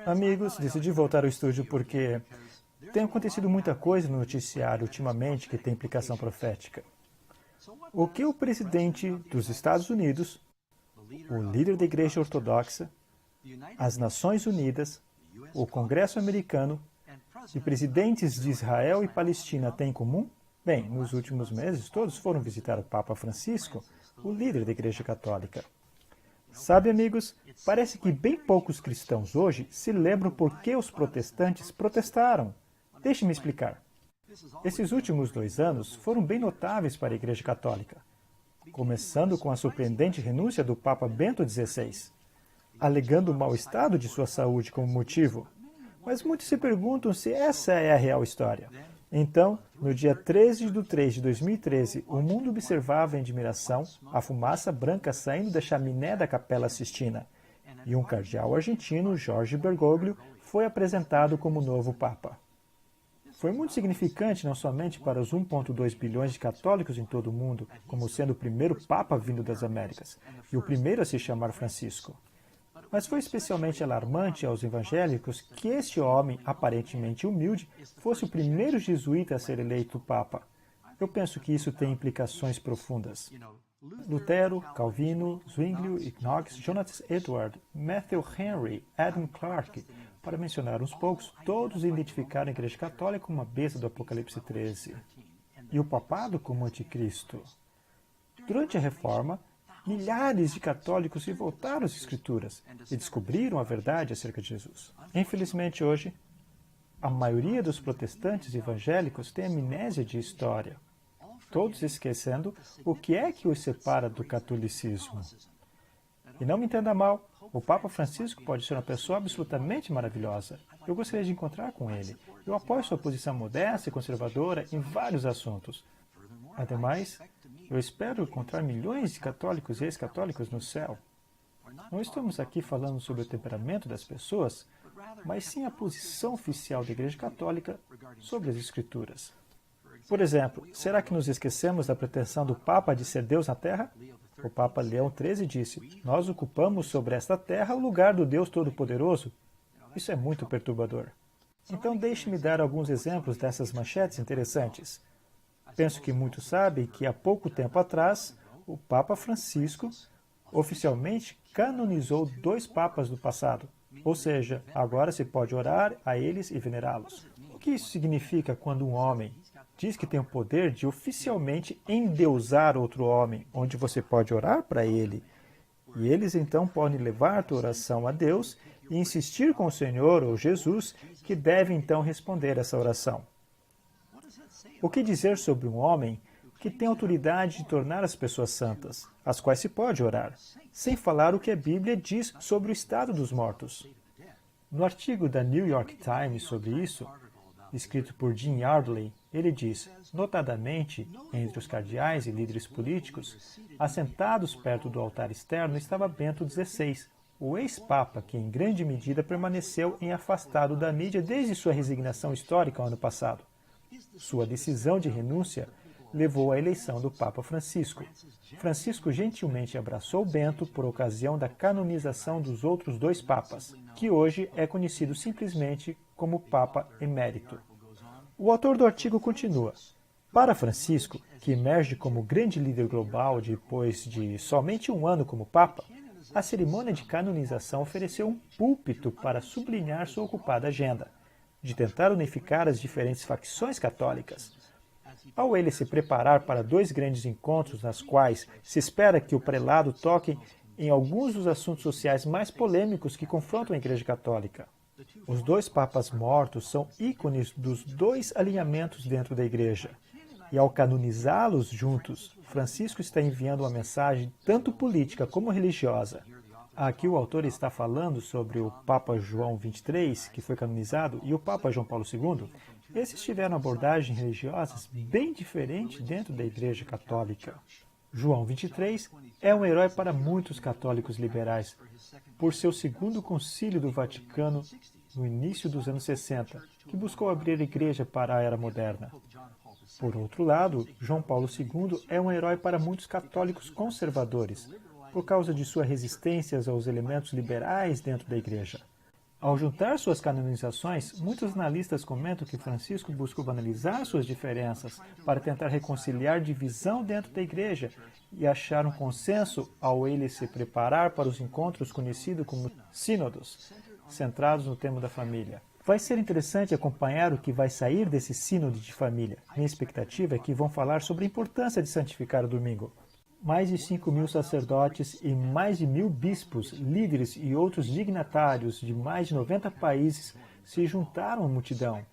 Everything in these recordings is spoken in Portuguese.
Amigos, decidi voltar ao estúdio porque tem acontecido muita coisa no noticiário ultimamente que tem implicação profética. O que o presidente dos Estados Unidos, o líder da Igreja Ortodoxa, as Nações Unidas, o Congresso americano e presidentes de Israel e Palestina têm em comum? Bem, nos últimos meses todos foram visitar o Papa Francisco, o líder da Igreja Católica. Sabe, amigos, parece que bem poucos cristãos hoje se lembram por que os protestantes protestaram. Deixe-me explicar. Esses últimos 2 anos foram bem notáveis para a Igreja Católica, começando com a surpreendente renúncia do Papa Bento XVI, alegando o mau estado de sua saúde como motivo. Mas muitos se perguntam se essa é a real história. Então, no dia 13 de 3 de 2013, o mundo observava em admiração a fumaça branca saindo da chaminé da Capela Sistina, e um cardeal argentino, Jorge Bergoglio, foi apresentado como novo Papa. Foi muito significante não somente para os 1,2 bilhões de católicos em todo o mundo, como sendo o primeiro Papa vindo das Américas, e o primeiro a se chamar Francisco. Mas foi especialmente alarmante aos evangélicos que este homem, aparentemente humilde, fosse o primeiro jesuíta a ser eleito Papa. Eu penso que isso tem implicações profundas. Lutero, Calvino, Zwinglio, Knox, Jonathan Edwards, Matthew Henry, Adam Clarke, para mencionar uns poucos, todos identificaram a Igreja Católica como uma besta do Apocalipse 13 e o papado como anticristo. Durante a Reforma, milhares de católicos se voltaram às Escrituras e descobriram a verdade acerca de Jesus. Infelizmente, hoje, a maioria dos protestantes evangélicos tem amnésia de história, todos esquecendo o que é que os separa do catolicismo. E não me entenda mal, o Papa Francisco pode ser uma pessoa absolutamente maravilhosa. Eu gostaria de encontrar com ele. Eu apoio sua posição modesta e conservadora em vários assuntos. Ademais, eu espero encontrar milhões de católicos e ex-católicos no céu. Não estamos aqui falando sobre o temperamento das pessoas, mas sim a posição oficial da Igreja Católica sobre as Escrituras. Por exemplo, será que nos esquecemos da pretensão do Papa de ser Deus na Terra? O Papa Leão XIII disse: "Nós ocupamos sobre esta terra o lugar do Deus Todo-Poderoso." Isso é muito perturbador. Então deixe-me dar alguns exemplos dessas manchetes interessantes. Penso que muitos sabem que há pouco tempo atrás, o Papa Francisco oficialmente canonizou 2 papas do passado. Ou seja, agora se pode orar a eles e venerá-los. O que isso significa quando um homem diz que tem o poder de oficialmente endeusar outro homem, onde você pode orar para ele, e eles então podem levar a tua oração a Deus e insistir com o Senhor ou Jesus, que deve então responder essa oração. O que dizer sobre um homem que tem autoridade de tornar as pessoas santas, as quais se pode orar, sem falar o que a Bíblia diz sobre o estado dos mortos? No artigo da New York Times sobre isso, escrito por Jim Yardley, ele diz: notadamente, entre os cardeais e líderes políticos, assentados perto do altar externo estava Bento XVI, o ex-papa que em grande medida permaneceu afastado da mídia desde sua resignação histórica ano passado. Sua decisão de renúncia levou à eleição do Papa Francisco. Francisco gentilmente abraçou Bento por ocasião da canonização dos outros 2 papas, que hoje é conhecido simplesmente como Papa Emérito. O autor do artigo continua: para Francisco, que emerge como grande líder global depois de somente 1 ano como Papa, a cerimônia de canonização ofereceu um púlpito para sublinhar sua ocupada agenda, de tentar unificar as diferentes facções católicas. Ao ele se preparar para 2 grandes encontros nas quais se espera que o prelado toque em alguns dos assuntos sociais mais polêmicos que confrontam a Igreja Católica. Os 2 papas mortos são ícones dos 2 alinhamentos dentro da Igreja. E ao canonizá-los juntos, Francisco está enviando uma mensagem tanto política como religiosa. Aqui o autor está falando sobre o Papa João XXIII, que foi canonizado, e o Papa João Paulo II. Esses tiveram abordagens religiosas bem diferentes dentro da Igreja Católica. João XXIII é um herói para muitos católicos liberais, por seu 2º concílio do Vaticano no início dos anos 60, que buscou abrir a Igreja para a Era Moderna. Por outro lado, João Paulo II é um herói para muitos católicos conservadores, por causa de sua resistência aos elementos liberais dentro da Igreja. Ao juntar suas canonizações, muitos analistas comentam que Francisco buscou banalizar suas diferenças para tentar reconciliar divisão dentro da igreja e achar um consenso ao ele se preparar para os encontros conhecidos como sínodos, centrados no tema da família. Vai ser interessante acompanhar o que vai sair desse sínodo de família. Minha expectativa é que vão falar sobre a importância de santificar o domingo. Mais de 5.000 sacerdotes e mais de 1.000 bispos, líderes e outros dignatários de mais de 90 países se juntaram à multidão.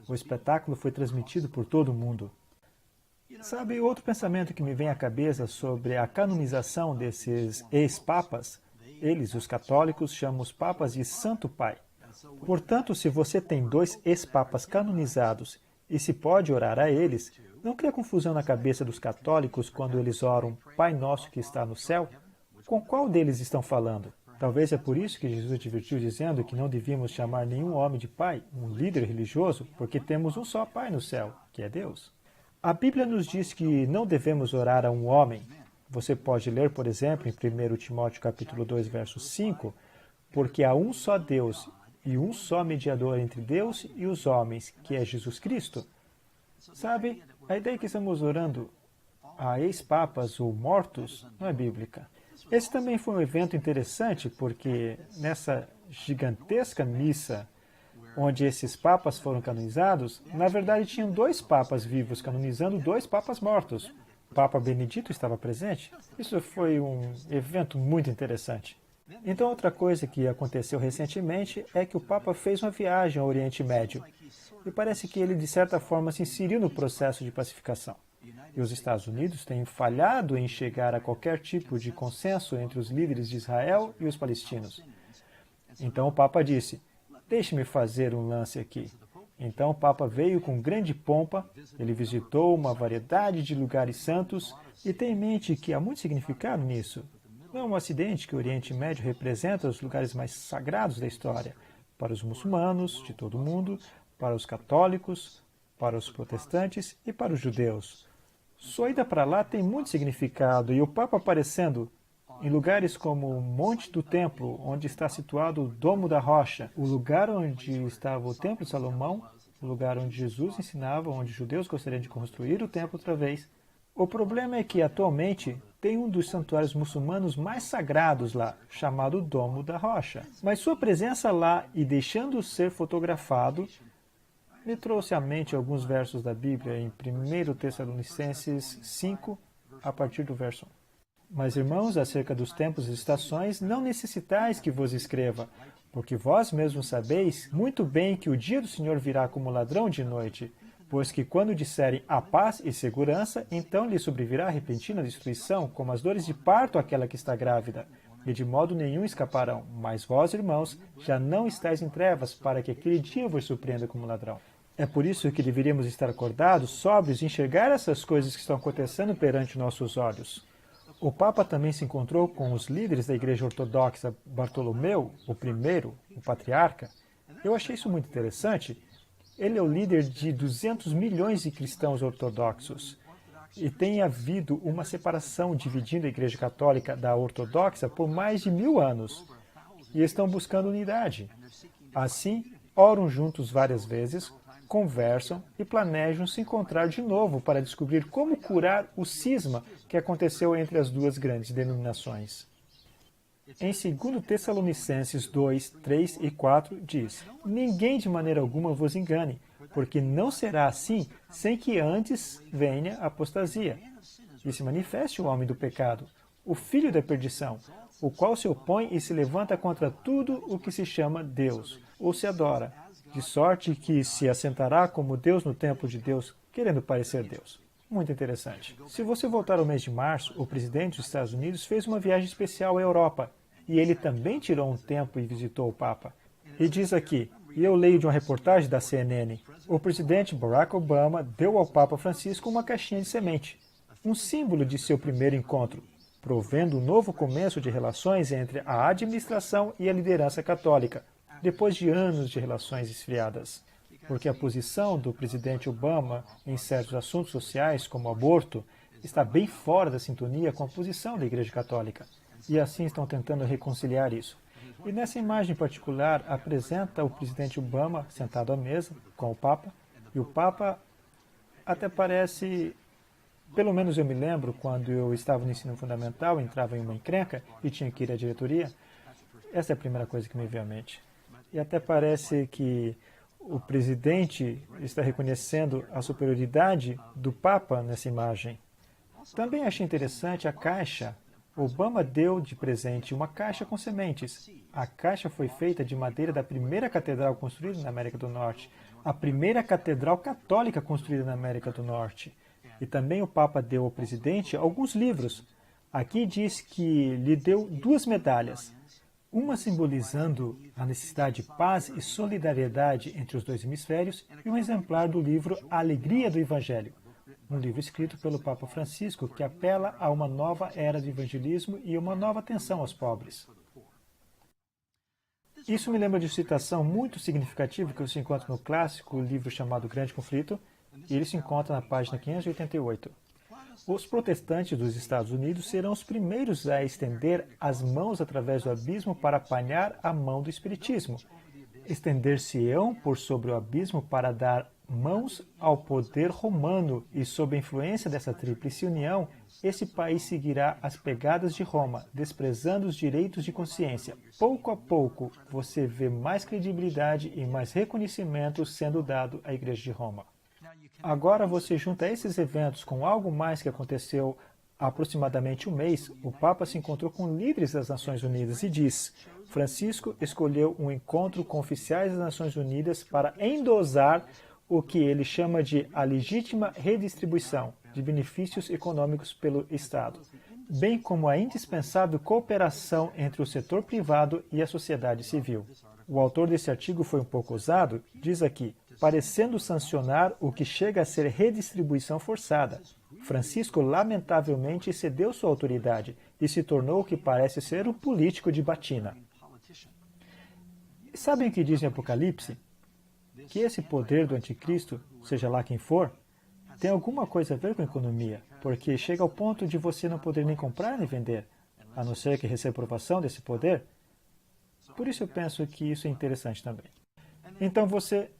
O espetáculo foi transmitido por todo o mundo. Sabe, outro pensamento que me vem à cabeça sobre a canonização desses ex-papas? Eles, os católicos, chamam os papas de Santo Pai. Portanto, se você tem 2 ex-papas canonizados e se pode orar a eles, não cria confusão na cabeça dos católicos quando eles oram Pai Nosso que está no céu? Com qual deles estão falando? Talvez é por isso que Jesus advertiu dizendo que não devíamos chamar nenhum homem de pai, um líder religioso, porque temos um só Pai no céu, que é Deus. A Bíblia nos diz que não devemos orar a um homem. Você pode ler, por exemplo, em 1 Timóteo capítulo 2, verso 5, porque há um só Deus e um só mediador entre Deus e os homens, que é Jesus Cristo. Sabe, a ideia que estamos orando a ex-papas ou mortos não é bíblica. Esse também foi um evento interessante, porque nessa gigantesca missa onde esses papas foram canonizados, na verdade tinham 2 papas vivos canonizando 2 papas mortos. O Papa Benedito estava presente. Isso foi um evento muito interessante. Então, outra coisa que aconteceu recentemente é que o Papa fez uma viagem ao Oriente Médio. E parece que ele, de certa forma, se inseriu no processo de pacificação. E os Estados Unidos têm falhado em chegar a qualquer tipo de consenso entre os líderes de Israel e os palestinos. Então o Papa disse, deixe-me fazer um lance aqui. Então o Papa veio com grande pompa, ele visitou uma variedade de lugares santos e tem em mente que há muito significado nisso. Não é um acidente que o Oriente Médio representa os lugares mais sagrados da história, para os muçulmanos de todo o mundo, para os católicos, para os protestantes e para os judeus. Sua ida para lá tem muito significado e o Papa aparecendo em lugares como o Monte do Templo, onde está situado o Domo da Rocha, o lugar onde estava o Templo de Salomão, o lugar onde Jesus ensinava, onde os judeus gostariam de construir o templo outra vez. O problema é que, atualmente, tem um dos santuários muçulmanos mais sagrados lá, chamado Domo da Rocha. Mas sua presença lá e deixando ser fotografado, me trouxe à mente alguns versos da Bíblia em 1 Tessalonicenses 5, a partir do verso 1. Mas, irmãos, acerca dos tempos e estações, não necessitais que vos escreva, porque vós mesmos sabeis muito bem que o dia do Senhor virá como ladrão de noite. Pois que quando disserem a paz e segurança, então lhe sobrevirá repentina destruição, como as dores de parto àquela que está grávida. E de modo nenhum escaparão. Mas vós, irmãos, já não estáis em trevas, para que aquele dia vos surpreenda como ladrão. É por isso que deveríamos estar acordados, sóbrios e enxergar essas coisas que estão acontecendo perante nossos olhos. O Papa também se encontrou com os líderes da Igreja Ortodoxa Bartolomeu, o primeiro, o patriarca. Eu achei isso muito interessante. Ele é o líder de 200 milhões de cristãos ortodoxos. E tem havido uma separação dividindo a Igreja Católica da Ortodoxa por mais de 1000 anos. E estão buscando unidade. Assim, oram juntos várias vezes, conversam e planejam se encontrar de novo para descobrir como curar o cisma que aconteceu entre as duas grandes denominações. Em 2 Tessalonicenses 2, 3 e 4 diz, ninguém de maneira alguma vos engane, porque não será assim sem que antes venha a apostasia, e se manifeste o homem do pecado, o filho da perdição, o qual se opõe e se levanta contra tudo o que se chama Deus, ou se adora, de sorte que se assentará como Deus no templo de Deus, querendo parecer Deus. Muito interessante. Se você voltar ao mês de março, o presidente dos Estados Unidos fez uma viagem especial à Europa, e ele também tirou um tempo e visitou o Papa. E diz aqui, e eu leio de uma reportagem da CNN, o presidente Barack Obama deu ao Papa Francisco uma caixinha de semente, um símbolo de seu primeiro encontro, provendo um novo começo de relações entre a administração e a liderança católica, depois de anos de relações esfriadas. Porque a posição do presidente Obama em certos assuntos sociais, como o aborto, está bem fora da sintonia com a posição da Igreja Católica. E assim estão tentando reconciliar isso. E nessa imagem em particular apresenta o presidente Obama sentado à mesa com o Papa, e o Papa até parece, pelo menos eu me lembro, quando eu estava no ensino fundamental, entrava em uma encrenca e tinha que ir à diretoria, essa é a primeira coisa que me veio à mente. E até parece que o presidente está reconhecendo a superioridade do Papa nessa imagem. Também achei interessante a caixa. Obama deu de presente uma caixa com sementes. A caixa foi feita de madeira da primeira catedral construída na América do Norte, a primeira catedral católica construída na América do Norte. E também o Papa deu ao presidente alguns livros. Aqui diz que lhe deu 2 medalhas, uma simbolizando a necessidade de paz e solidariedade entre os 2 hemisférios e um exemplar do livro A Alegria do Evangelho, um livro escrito pelo Papa Francisco que apela a uma nova era de evangelismo e uma nova atenção aos pobres. Isso me lembra de uma citação muito significativa que você encontra no clássico livro chamado Grande Conflito, e ele se encontra na página 588. Os protestantes dos Estados Unidos serão os primeiros a estender as mãos através do abismo para apanhar a mão do espiritismo. Estender-se-ão por sobre o abismo para dar mãos ao poder romano, e sob a influência dessa tríplice união, esse país seguirá as pegadas de Roma, desprezando os direitos de consciência. Pouco a pouco, você vê mais credibilidade e mais reconhecimento sendo dado à Igreja de Roma. Agora você junta esses eventos com algo mais que aconteceu há aproximadamente um mês. O Papa se encontrou com líderes das Nações Unidas e diz: Francisco escolheu um encontro com oficiais das Nações Unidas para endosar o que ele chama de a legítima redistribuição de benefícios econômicos pelo Estado, bem como a indispensável cooperação entre o setor privado e a sociedade civil. O autor desse artigo foi um pouco ousado, diz aqui, parecendo sancionar o que chega a ser redistribuição forçada. Francisco lamentavelmente cedeu sua autoridade e se tornou o que parece ser um político de batina. E sabem o que diz em Apocalipse? Que esse poder do anticristo, seja lá quem for, tem alguma coisa a ver com a economia, porque chega ao ponto de você não poder nem comprar nem vender, a não ser que receba aprovação desse poder. Por isso eu penso que isso é interessante também. Então você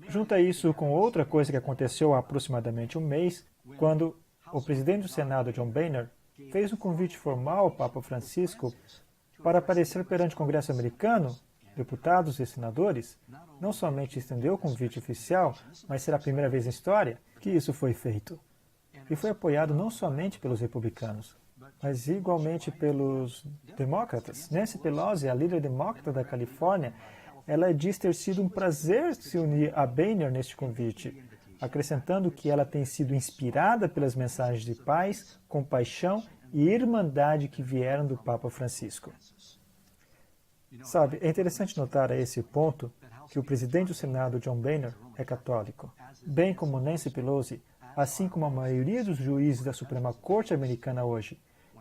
junta isso com outra coisa que aconteceu há aproximadamente um mês, quando o presidente do Senado, John Boehner, fez um convite formal ao Papa Francisco para aparecer perante o Congresso americano, deputados e senadores. Não somente estendeu o convite oficial, mas será a primeira vez na história que isso foi feito. E foi apoiado não somente pelos republicanos, mas igualmente pelos demócratas. Nancy Pelosi, a líder demócrata da Califórnia, ela diz ter sido um prazer se unir a Boehner neste convite, acrescentando que ela tem sido inspirada pelas mensagens de paz, compaixão e irmandade que vieram do Papa Francisco. Sabe, é interessante notar a esse ponto que o presidente do Senado, John Boehner, é católico, bem como Nancy Pelosi, assim como a maioria dos juízes da Suprema Corte americana hoje.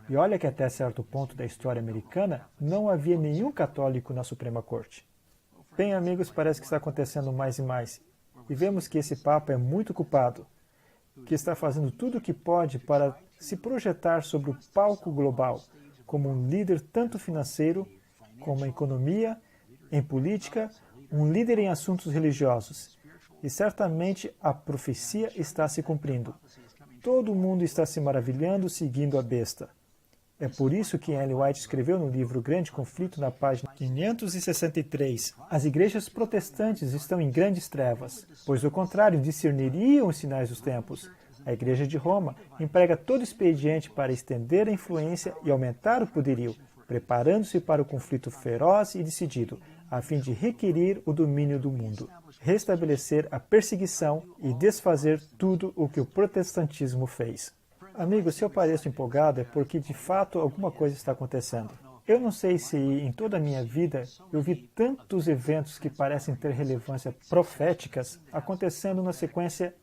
E olha que até certo ponto da história americana não havia nenhum católico na Suprema Corte. Bem, amigos, parece que está acontecendo mais e mais. E vemos que esse Papa é muito culpado, que está fazendo tudo o que pode para se projetar sobre o palco global como um líder tanto financeiro como em economia, em política, um líder em assuntos religiosos. E certamente a profecia está se cumprindo. Todo mundo está se maravilhando seguindo a besta. É por isso que Ellen White escreveu no livro Grande Conflito, na página 563, as igrejas protestantes estão em grandes trevas, pois ao contrário discerniriam os sinais dos tempos. A Igreja de Roma emprega todo expediente para estender a influência e aumentar o poderio, preparando-se para o conflito feroz e decidido, a fim de requerir o domínio do mundo, restabelecer a perseguição e desfazer tudo o que o protestantismo fez. Amigos, se eu pareço empolgado é porque de fato alguma coisa está acontecendo. Eu não sei se em toda a minha vida eu vi tantos eventos que parecem ter relevância proféticas acontecendo numa sequência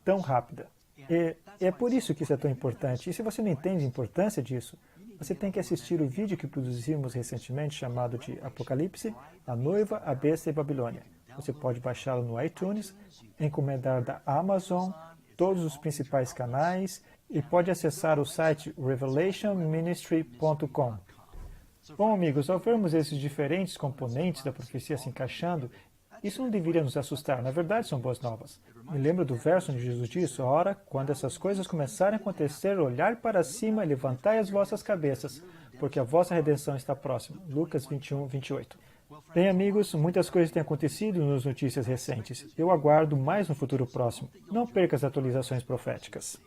tão rápida. E é por isso que isso é tão importante. E se você não entende a importância disso, você tem que assistir o vídeo que produzimos recentemente chamado de Apocalipse, a Noiva, a Besta e Babilônia. Você pode baixá-lo no iTunes, encomendar da Amazon, todos os principais canais e pode acessar o site revelationministry.com. Bom, amigos, ao vermos esses diferentes componentes da profecia se encaixando, isso não deveria nos assustar, na verdade são boas novas. Me lembro do verso onde Jesus disse: ora, quando essas coisas começarem a acontecer, olhar para cima e levantai as vossas cabeças, porque a vossa redenção está próxima. Lucas 21, 28. Bem, amigos, muitas coisas têm acontecido nas notícias recentes. Eu aguardo mais no futuro próximo. Não perca as atualizações proféticas.